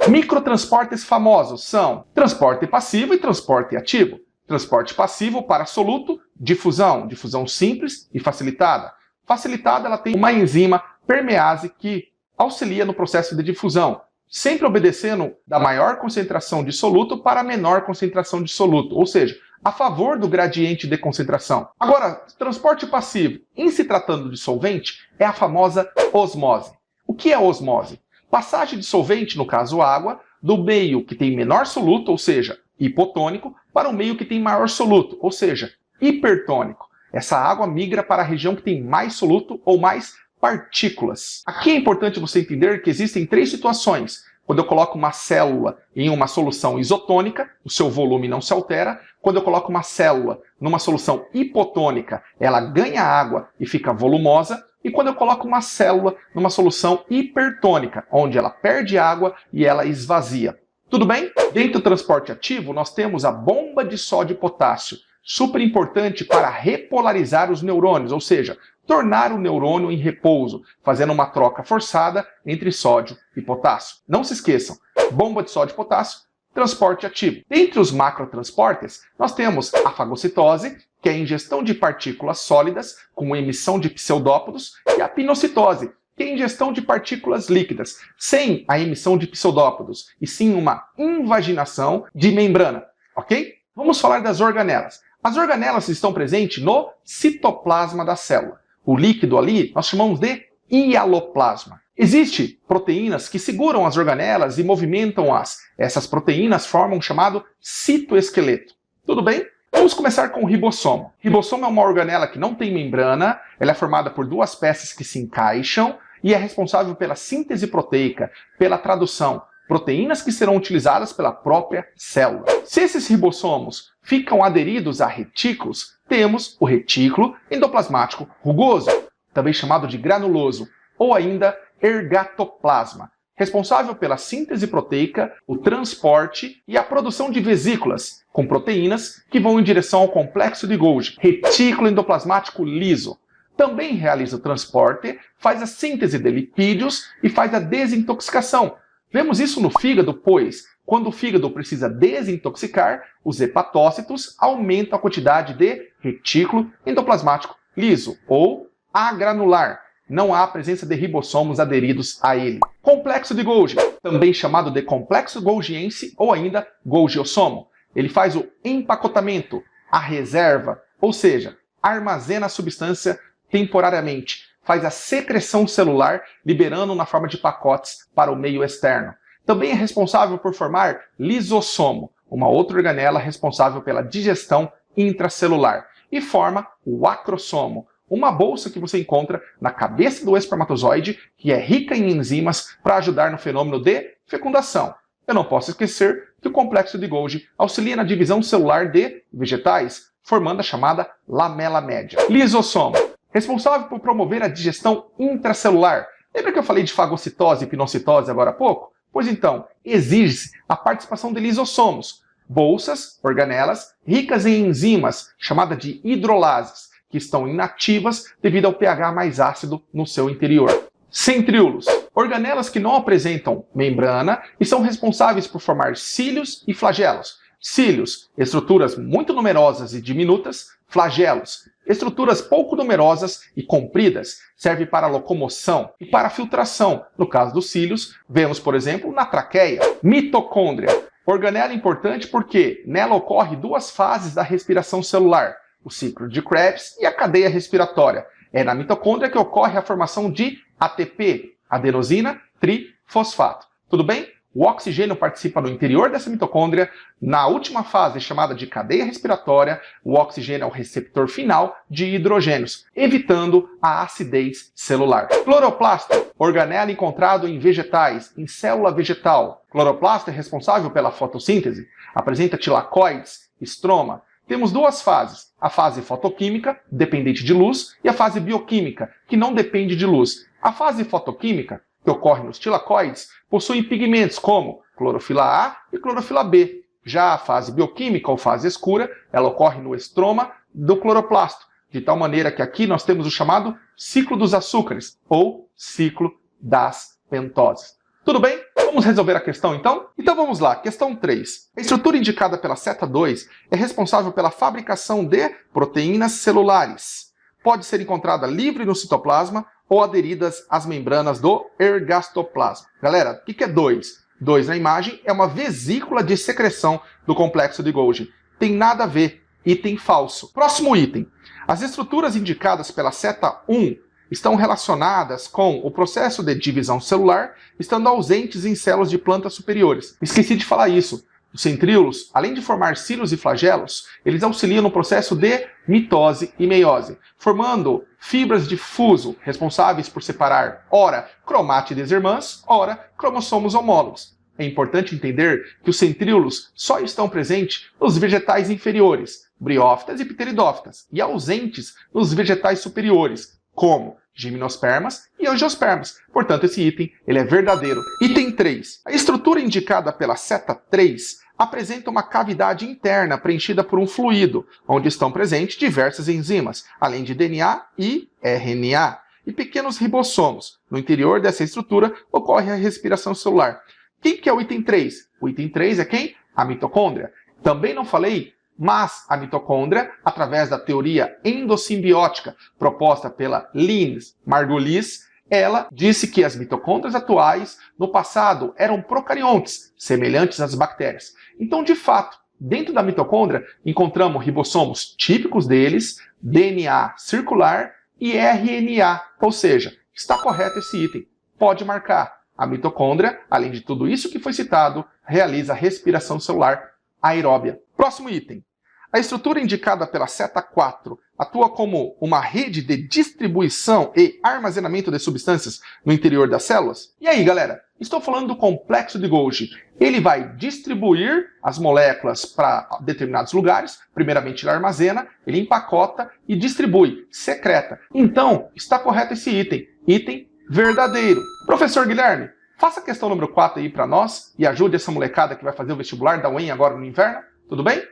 [SPEAKER 2] Microtransportes famosos são transporte passivo e transporte ativo. Transporte passivo para soluto, difusão simples e facilitada. Facilitada, ela tem uma enzima permease que auxilia no processo de difusão, sempre obedecendo da maior concentração de soluto para a menor concentração de soluto, ou seja, a favor do gradiente de concentração. Agora, transporte passivo, em se tratando de solvente, é a famosa osmose. O que é osmose? Passagem de solvente, no caso água, do meio que tem menor soluto, ou seja, hipotônico, para o meio que tem maior soluto, ou seja, hipertônico. Essa água migra para a região que tem mais soluto ou mais partículas. Aqui é importante você entender que existem três situações. Quando eu coloco uma célula em uma solução isotônica, o seu volume não se altera. Quando eu coloco uma célula numa solução hipotônica, ela ganha água e fica volumosa. E quando eu coloco uma célula numa solução hipertônica, onde ela perde água e ela esvazia. Tudo bem? Dentro do transporte ativo, nós temos a bomba de sódio e potássio, super importante para repolarizar os neurônios, ou seja, tornar o neurônio em repouso, fazendo uma troca forçada entre sódio e potássio. Não se esqueçam, bomba de sódio e potássio, transporte ativo. Dentre os macrotransportes, nós temos a fagocitose, que é a ingestão de partículas sólidas com emissão de pseudópodos, e a pinocitose, que é a ingestão de partículas líquidas, sem a emissão de pseudópodos, e sim uma invaginação de membrana, ok? Vamos falar das organelas. As organelas estão presentes no citoplasma da célula. O líquido ali nós chamamos de hialoplasma. Existem proteínas que seguram as organelas e movimentam-as. Essas proteínas formam o chamado citoesqueleto. Tudo bem? Vamos começar com o ribossomo. O ribossomo é uma organela que não tem membrana, ela é formada por duas peças que se encaixam e é responsável pela síntese proteica, pela tradução, proteínas que serão utilizadas pela própria célula. Se esses ribossomos ficam aderidos a retículos, temos o retículo endoplasmático rugoso, também chamado de granuloso, ou ainda ergatoplasma, responsável pela síntese proteica, o transporte e a produção de vesículas, com proteínas que vão em direção ao complexo de Golgi, retículo endoplasmático liso. Também realiza o transporte, faz a síntese de lipídios e faz a desintoxicação. Vemos isso no fígado, pois, quando o fígado precisa desintoxicar, os hepatócitos aumentam a quantidade de retículo endoplasmático liso, ou agranular. Não há presença de ribossomos aderidos a ele. Complexo de Golgi, também chamado de complexo golgiense ou ainda golgiossomo. Ele faz o empacotamento, a reserva, ou seja, armazena a substância temporariamente, faz a secreção celular, liberando na forma de pacotes para o meio externo. Também é responsável por formar lisossomo, uma outra organela responsável pela digestão intracelular, e forma o acrossomo, uma bolsa que você encontra na cabeça do espermatozoide, que é rica em enzimas para ajudar no fenômeno de fecundação. Eu não posso esquecer que o complexo de Golgi auxilia na divisão celular de vegetais, formando a chamada lamela média. Lisossomo, responsável por promover a digestão intracelular. Lembra que eu falei de fagocitose e pinocitose agora há pouco? Pois então, exige-se a participação de lisossomos, bolsas, organelas, ricas em enzimas, chamada de hidrolases, que estão inativas devido ao pH mais ácido no seu interior. Centríolos, organelas que não apresentam membrana e são responsáveis por formar cílios e flagelos. Cílios, estruturas muito numerosas e diminutas. Flagelos, estruturas pouco numerosas e compridas, serve para locomoção e para filtração. No caso dos cílios, vemos, por exemplo, na traqueia. Mitocôndria, organela importante porque nela ocorre duas fases da respiração celular, o ciclo de Krebs e a cadeia respiratória. É na mitocôndria que ocorre a formação de ATP, adenosina trifosfato. Tudo bem? O oxigênio participa no interior dessa mitocôndria. Na última fase, chamada de cadeia respiratória, o oxigênio é o receptor final de hidrogênios, evitando a acidez celular. Cloroplasto, organela encontrado em vegetais, em célula vegetal. Cloroplasto é responsável pela fotossíntese, apresenta tilacoides, estroma. Temos duas fases, a fase fotoquímica, dependente de luz, e a fase bioquímica, que não depende de luz. A fase fotoquímica, que ocorre nos tilacoides, possui pigmentos como clorofila A e clorofila B. Já a fase bioquímica ou fase escura, ela ocorre no estroma do cloroplasto, de tal maneira que aqui nós temos o chamado ciclo dos açúcares, ou ciclo das pentoses. Tudo bem? Vamos resolver a questão então? Então vamos lá, questão 3. A estrutura indicada pela seta 2 é responsável pela fabricação de proteínas celulares. Pode ser encontrada livre no citoplasma ou aderidas às membranas do ergastoplasma. Galera, o que é 2? 2 na imagem é uma vesícula de secreção do complexo de Golgi. Tem nada a ver, item falso. Próximo item. As estruturas indicadas pela seta 1 estão relacionadas com o processo de divisão celular, estando ausentes em células de plantas superiores. Esqueci de falar isso. Os centríolos, além de formar cílios e flagelos, eles auxiliam no processo de mitose e meiose, formando fibras de fuso, responsáveis por separar, ora, cromátides irmãs, ora, cromossomos homólogos. É importante entender que os centríolos só estão presentes nos vegetais inferiores, briófitas e pteridófitas, e ausentes nos vegetais superiores, como gimnospermas e angiospermas. Portanto, esse item ele é verdadeiro. Item 3. A estrutura indicada pela seta 3 apresenta uma cavidade interna preenchida por um fluido, onde estão presentes diversas enzimas, além de DNA e RNA, e pequenos ribossomos. No interior dessa estrutura ocorre a respiração celular. Quem que é o item 3? O item 3 é quem? A mitocôndria. Também não falei, mas a mitocôndria, através da teoria endossimbiótica proposta pela Linus Margulis, ela disse que as mitocôndrias atuais, no passado, eram procariontes, semelhantes às bactérias. Então, de fato, dentro da mitocôndria, encontramos ribossomos típicos deles, DNA circular e RNA, ou seja, está correto esse item. Pode marcar. A mitocôndria, além de tudo isso que foi citado, realiza respiração celular aeróbia. Próximo item. A estrutura indicada pela seta 4 atua como uma rede de distribuição e armazenamento de substâncias no interior das células? E aí, galera? Estou falando do complexo de Golgi. Ele vai distribuir as moléculas para determinados lugares. Primeiramente, ele armazena, ele empacota e distribui, secreta. Então, está correto esse item. Item verdadeiro. Professor Guilherme, faça a questão número 4 aí para nós e ajude essa molecada que vai fazer o vestibular da UEM agora no inverno. Tudo bem?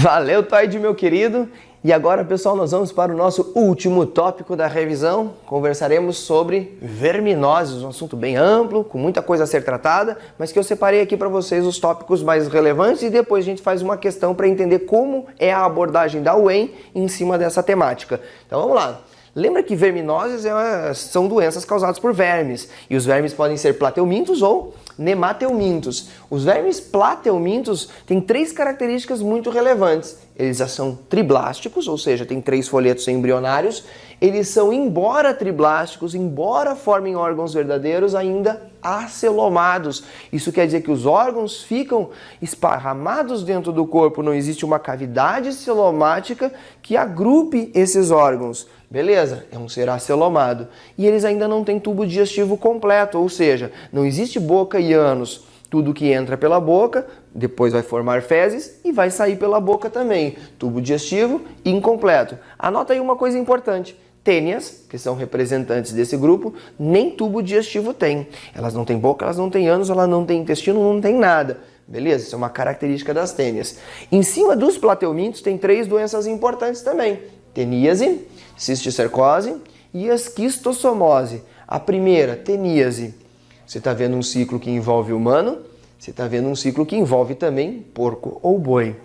[SPEAKER 1] Valeu, Toide, meu querido. E agora, pessoal, nós vamos para o nosso último tópico da revisão. Conversaremos sobre verminoses, um assunto bem amplo, com muita coisa a ser tratada, mas que eu separei aqui para vocês os tópicos mais relevantes e depois a gente faz uma questão para entender como é a abordagem da UEM em cima dessa temática. Então vamos lá. Lembra que verminoses são doenças causadas por vermes, e os vermes podem ser plateumintos ou nemateumintos. Os vermes plateumintos têm 3 características muito relevantes. Eles já são triblásticos, ou seja, têm 3 folhetos embrionários. Eles são, embora triblásticos, embora formem órgãos verdadeiros, ainda acelomados. Isso quer dizer que os órgãos ficam esparramados dentro do corpo, não existe uma cavidade celomática que agrupe esses órgãos. Beleza, é um ser acelomado. E eles ainda não têm tubo digestivo completo, ou seja, não existe boca e ânus. Tudo que entra pela boca, depois vai formar fezes e vai sair pela boca também. Tubo digestivo incompleto. Anota aí uma coisa importante. Tênias, que são representantes desse grupo, nem tubo digestivo têm. Elas não têm boca, elas não têm ânus, elas não têm intestino, não têm nada. Beleza? Isso é uma característica das tênias. Em cima dos plateumintos tem 3 doenças importantes também. Teníase, cisticercose e esquistossomose. A primeira, teníase. Você está vendo um ciclo que envolve humano, você está vendo um ciclo que envolve também porco ou boi.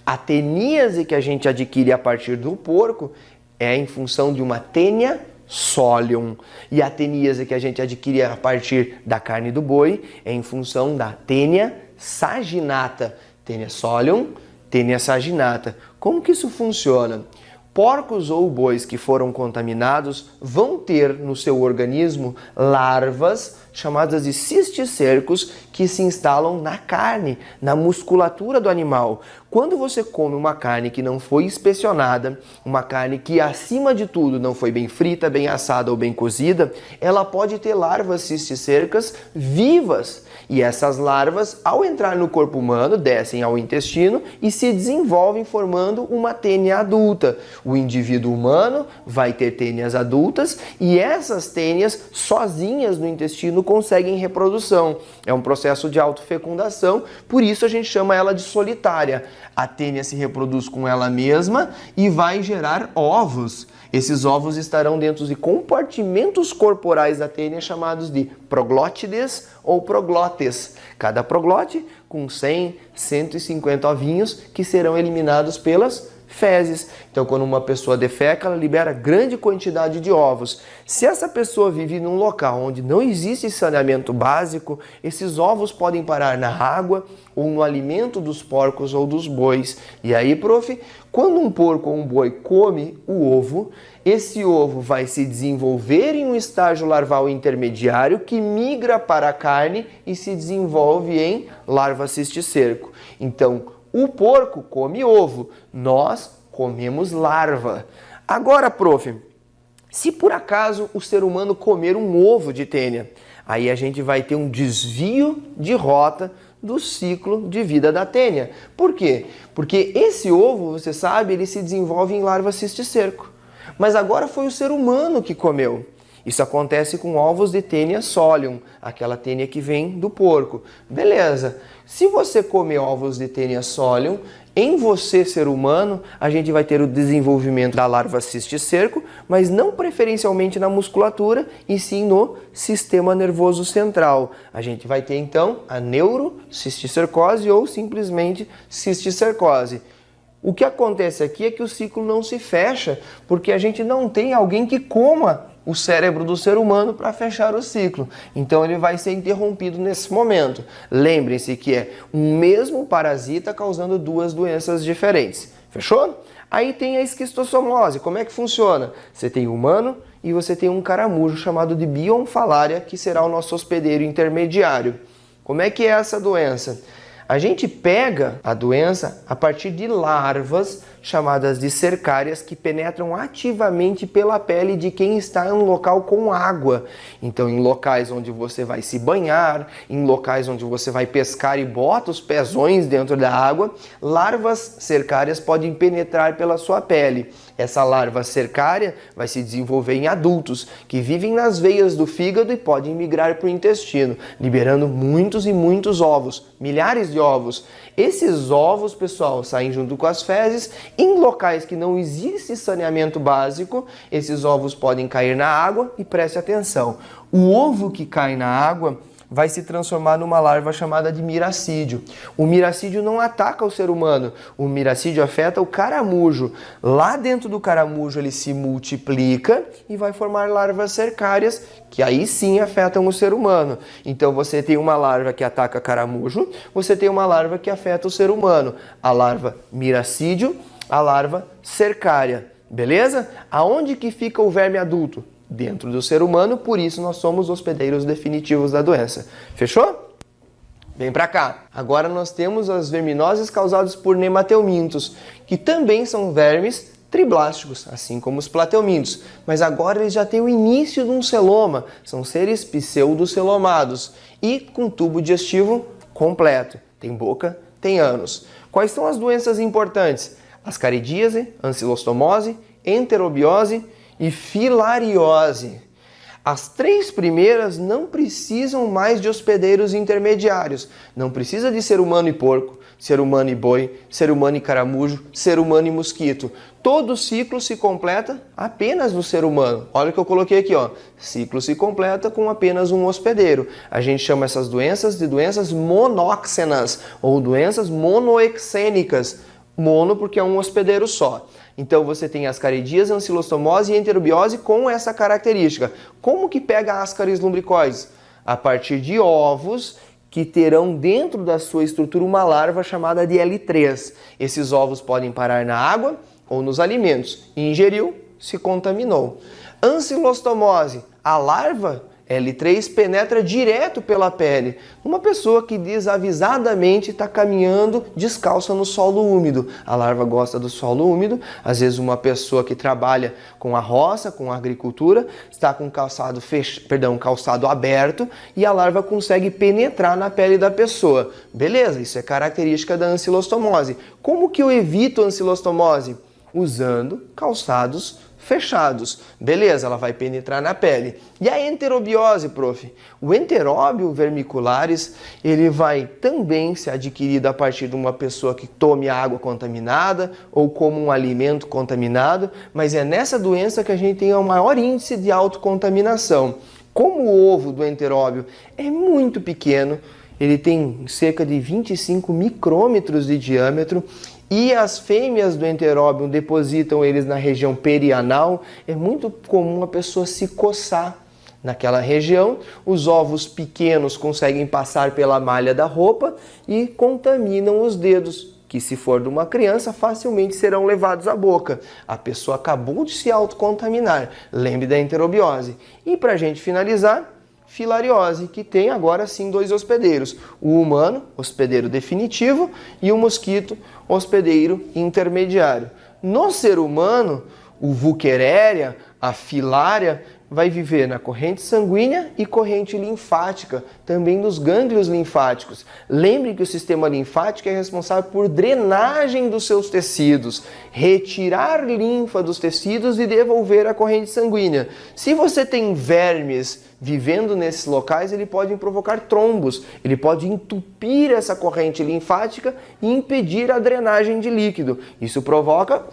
[SPEAKER 1] A teníase que a gente adquire a partir do porco é em função de uma tênia solium. E a teníase que a gente adquire a partir da carne do boi é em função da tênia saginata. Tênia solium, tênia saginata. Como que isso funciona? Porcos ou bois que foram contaminados vão ter no seu organismo larvas chamadas de cisticercos que se instalam na carne, na musculatura do animal. Quando você come uma carne que não foi inspecionada, uma carne que acima de tudo não foi bem frita, bem assada ou bem cozida, ela pode ter larvas cisticercas vivas. E essas larvas, ao entrar no corpo humano, descem ao intestino e se desenvolvem formando uma tênia adulta. O indivíduo humano vai ter tênias adultas e essas tênias sozinhas no intestino conseguem reprodução. É um processo de autofecundação, por isso a gente chama ela de solitária. A tênia se reproduz com ela mesma e vai gerar ovos. Esses ovos estarão dentro de compartimentos corporais da tênia chamados de proglótides ou proglotes. Cada proglote com 100, 150 ovinhos que serão eliminados pelas fezes. Então, quando uma pessoa defeca, ela libera grande quantidade de ovos. Se essa pessoa vive num local onde não existe saneamento básico, esses ovos podem parar na água ou no alimento dos porcos ou dos bois. E aí, prof, quando um porco ou um boi come o ovo, esse ovo vai se desenvolver em um estágio larval intermediário que migra para a carne e se desenvolve em larva cisticerco. Então, o porco come ovo, nós comemos larva. Agora, prof, se por acaso o ser humano comer um ovo de tênia, aí a gente vai ter um desvio de rota do ciclo de vida da tênia. Por quê? Porque esse ovo, você sabe, ele se desenvolve em larva cisticerco. Mas agora foi o ser humano que comeu. Isso acontece com ovos de tênia solium, aquela tênia que vem do porco. Beleza. Se você comer ovos de tênia solium, em você, ser humano, a gente vai ter o desenvolvimento da larva cisticerco, mas não preferencialmente na musculatura, e sim no sistema nervoso central. A gente vai ter, então, a neurocisticercose ou simplesmente cisticercose. O que acontece aqui é que o ciclo não se fecha, porque a gente não tem alguém que coma o cérebro do ser humano para fechar o ciclo. Então ele vai ser interrompido nesse momento. Lembrem-se que é um mesmo parasita causando 2 doenças diferentes. Fechou? Aí tem a esquistossomose. Como é que funciona? Você tem o humano e você tem um caramujo chamado de Bionfalaria, que será o nosso hospedeiro intermediário. Como é que é essa doença? A gente pega a doença a partir de larvas chamadas de cercárias que penetram ativamente pela pele de quem está em um local com água. Então, em locais onde você vai se banhar, em locais onde você vai pescar e bota os pezões dentro da água, larvas cercárias podem penetrar pela sua pele. Essa larva cercária vai se desenvolver em adultos que vivem nas veias do fígado e podem migrar para o intestino, liberando muitos e muitos ovos, milhares de ovos. Esses ovos, pessoal, saem junto com as fezes. Em locais que não existe saneamento básico, esses ovos podem cair na água e preste atenção. O ovo que cai na água vai se transformar numa larva chamada de miracídio. O miracídio não ataca o ser humano, o miracídio afeta o caramujo. Lá dentro do caramujo ele se multiplica e vai formar larvas cercárias, que aí sim afetam o ser humano. Então você tem uma larva que ataca caramujo, você tem uma larva que afeta o ser humano. A larva miracídio, a larva cercária. Beleza? Aonde que fica o verme adulto? Dentro do ser humano, por isso nós somos hospedeiros definitivos da doença. Fechou? Vem pra cá. Agora nós temos as verminoses causadas por nemateumintos, que também são vermes triblásticos, assim como os plateumintos. Mas agora eles já têm o início de um celoma. São seres pseudocelomados e com tubo digestivo completo. Tem boca, tem ânus. Quais são as doenças importantes? Ascaridíase, ancilostomose, enterobiose e filariose. As três primeiras não precisam mais de hospedeiros intermediários. Não precisa de ser humano e porco, ser humano e boi, ser humano e caramujo, ser humano e mosquito. Todo o ciclo se completa apenas no ser humano. Olha o que eu coloquei aqui, ó. Ciclo se completa com apenas um hospedeiro. A gente chama essas doenças de doenças monóxenas ou doenças monoexênicas. Mono porque é um hospedeiro só. Então você tem ascaridíase, ancilostomose e enterobiose com essa característica. Como que pega ascaris lumbricoides? A partir de ovos que terão dentro da sua estrutura uma larva chamada de L3. Esses ovos podem parar na água ou nos alimentos. Ingeriu, se contaminou. Ancilostomose, a larva L3 penetra direto pela pele. Uma pessoa que desavisadamente está caminhando descalça no solo úmido. A larva gosta do solo úmido. Às vezes uma pessoa que trabalha com a roça, com a agricultura, está com calçado aberto e a larva consegue penetrar na pele da pessoa. Beleza, isso é característica da ancilostomose. Como que eu evito a ancilostomose? Usando calçados fechados. Beleza, ela vai penetrar na pele. E a enterobiose, prof? O enteróbio vermicularis, ele vai também ser adquirido a partir de uma pessoa que tome água contaminada ou como um alimento contaminado, mas é nessa doença que a gente tem o maior índice de autocontaminação. Como o ovo do enteróbio é muito pequeno, ele tem cerca de 25 micrômetros de diâmetro, e as fêmeas do enteróbio depositam eles na região perianal, é muito comum a pessoa se coçar naquela região. Os ovos pequenos conseguem passar pela malha da roupa e contaminam os dedos, que se for de uma criança facilmente serão levados à boca. A pessoa acabou de se autocontaminar. Lembre da enterobiose. E para a gente finalizar, filariose, que tem agora sim dois hospedeiros. O humano, hospedeiro definitivo, e o mosquito, hospedeiro intermediário. No ser humano, o Wuchereria, a filária, vai viver na corrente sanguínea e corrente linfática, também nos gânglios linfáticos. Lembre que o sistema linfático é responsável por drenagem dos seus tecidos, retirar linfa dos tecidos e devolver a corrente sanguínea. Se você tem vermes vivendo nesses locais, ele pode provocar trombos, ele pode entupir essa corrente linfática e impedir a drenagem de líquido. Isso provoca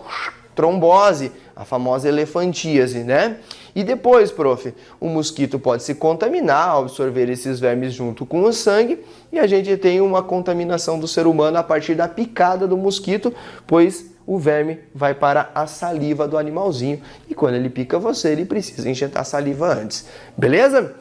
[SPEAKER 1] trombose, a famosa elefantíase, né? E depois, prof, o mosquito pode se contaminar, absorver esses vermes junto com o sangue, e a gente tem uma contaminação do ser humano a partir da picada do mosquito, pois o verme vai para a saliva do animalzinho, e quando ele pica você, ele precisa injetar saliva antes. Beleza?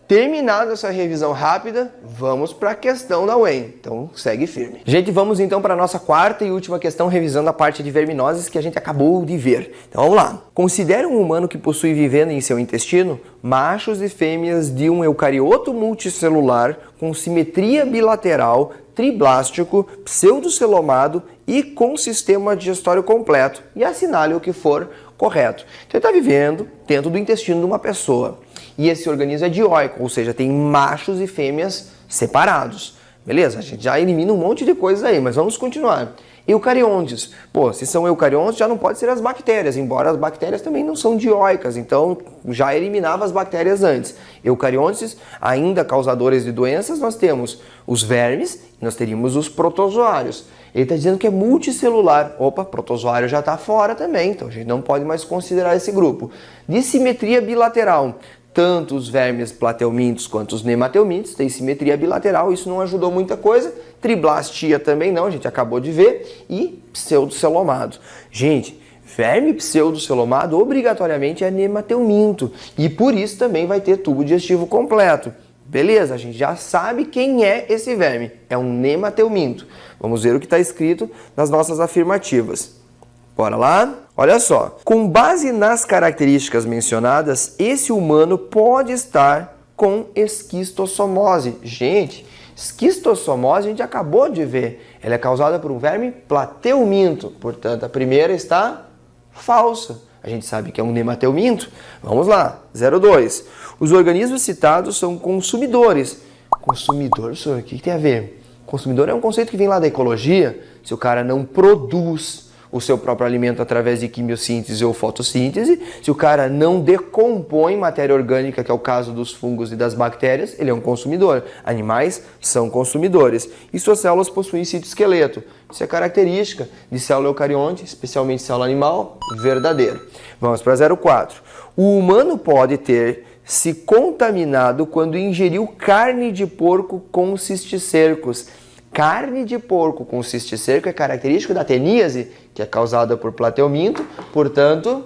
[SPEAKER 1] Terminada essa revisão rápida, vamos para a questão da UEM. Então, segue firme. Gente, vamos então para a nossa quarta e última questão, revisando a parte de verminoses que a gente acabou de ver. Então, vamos lá. Considere um humano que possui vivendo em seu intestino machos e fêmeas de um eucarioto multicelular com simetria bilateral, triblástico, pseudocelomado e com sistema digestório completo, e assinale o que for correto. Então, ele está vivendo dentro do intestino de uma pessoa. E esse organismo é dioico, ou seja, tem machos e fêmeas separados. Beleza? A gente já elimina um monte de coisas aí, mas vamos continuar. Eucariontes. Pô, se são eucariontes, já não pode ser as bactérias, embora as bactérias também não são dioicas, então já eliminava as bactérias antes. Eucariontes, ainda causadores de doenças, nós temos os vermes, nós teríamos os protozoários. Ele está dizendo que é multicelular. Opa, protozoário já está fora também, então a gente não pode mais considerar esse grupo. De simetria bilateral, tanto os vermes plateumintos quanto os nemateumintos, tem simetria bilateral, isso não ajudou muita coisa. Triblastia também não, a gente acabou de ver. E pseudocelomado. Gente, verme pseudocelomado obrigatoriamente é nemateuminto e por isso também vai ter tubo digestivo completo. Beleza, a gente já sabe quem é esse verme, é um nemateuminto. Vamos ver o que está escrito nas nossas afirmativas. Bora lá? Olha só, com base nas características mencionadas, esse humano pode estar com esquistossomose. Gente, esquistossomose a gente acabou de ver, ela é causada por um verme plateuminto, portanto a primeira está falsa. A gente sabe que é um nemateuminto. Vamos lá, 02. Os organismos citados são consumidores. Consumidor, senhor, o que tem a ver? Consumidor é um conceito que vem lá da ecologia. Se o cara não produz o seu próprio alimento através de quimiossíntese ou fotossíntese, se o cara não decompõe matéria orgânica, que é o caso dos fungos e das bactérias, ele é um consumidor. Animais são consumidores. E suas células possuem citoesqueleto. Isso é característica de célula eucarionte, especialmente célula animal, verdadeiro. Vamos para 04. O humano pode ter se contaminado quando ingeriu carne de porco com cisticercos. Carne de porco com cisticerco é característico da teníase, que é causada por plateuminto, portanto,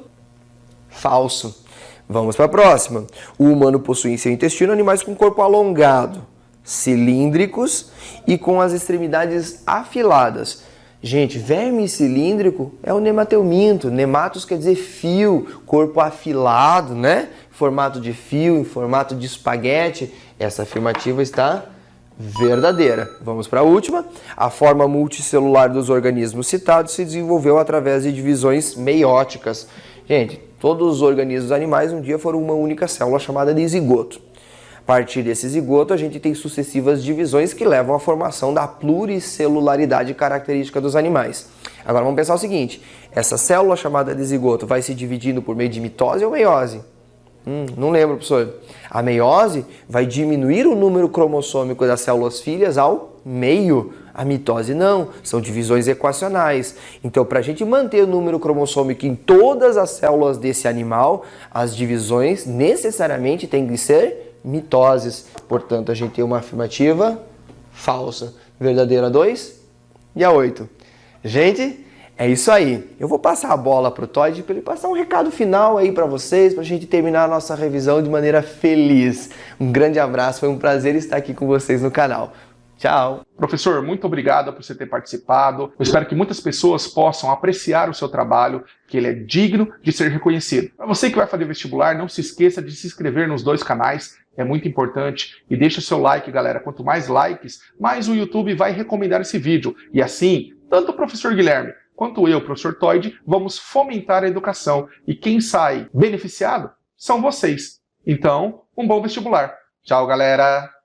[SPEAKER 1] falso. Vamos para a próxima. O humano possui em seu intestino animais com corpo alongado, cilíndricos e com as extremidades afiladas. Gente, verme cilíndrico é o nemateuminto. Nematos quer dizer fio, corpo afilado, né? Formato de fio, em formato de espaguete. Essa afirmativa está verdadeira. Vamos para a última. A forma multicelular dos organismos citados se desenvolveu através de divisões meióticas. Gente, todos os organismos animais um dia foram uma única célula chamada de zigoto. A partir desse zigoto, a gente tem sucessivas divisões que levam à formação da pluricelularidade característica dos animais. Agora vamos pensar o seguinte, essa célula chamada de zigoto vai se dividindo por meio de mitose ou meiose? Não lembro, professor. A meiose vai diminuir o número cromossômico das células filhas ao meio. A mitose não, são divisões equacionais. Então, para a gente manter o número cromossômico em todas as células desse animal, as divisões necessariamente têm que ser mitoses. Portanto, a gente tem uma afirmativa falsa. Verdadeira 2 e a 8. Gente, é isso aí. Eu vou passar a bola para o Todd para ele passar um recado final aí para vocês, para a gente terminar a nossa revisão de maneira feliz. Um grande abraço, foi um prazer estar aqui com vocês no canal. Tchau!
[SPEAKER 2] Professor, muito obrigado por você ter participado. Eu espero que muitas pessoas possam apreciar o seu trabalho, que ele é digno de ser reconhecido. Para você que vai fazer vestibular, não se esqueça de se inscrever nos dois canais, é muito importante. E deixa o seu like, galera. Quanto mais likes, mais o YouTube vai recomendar esse vídeo. E assim, tanto o professor Guilherme quanto eu, professor Todd, vamos fomentar a educação. E quem sai beneficiado são vocês. Então, um bom vestibular. Tchau, galera!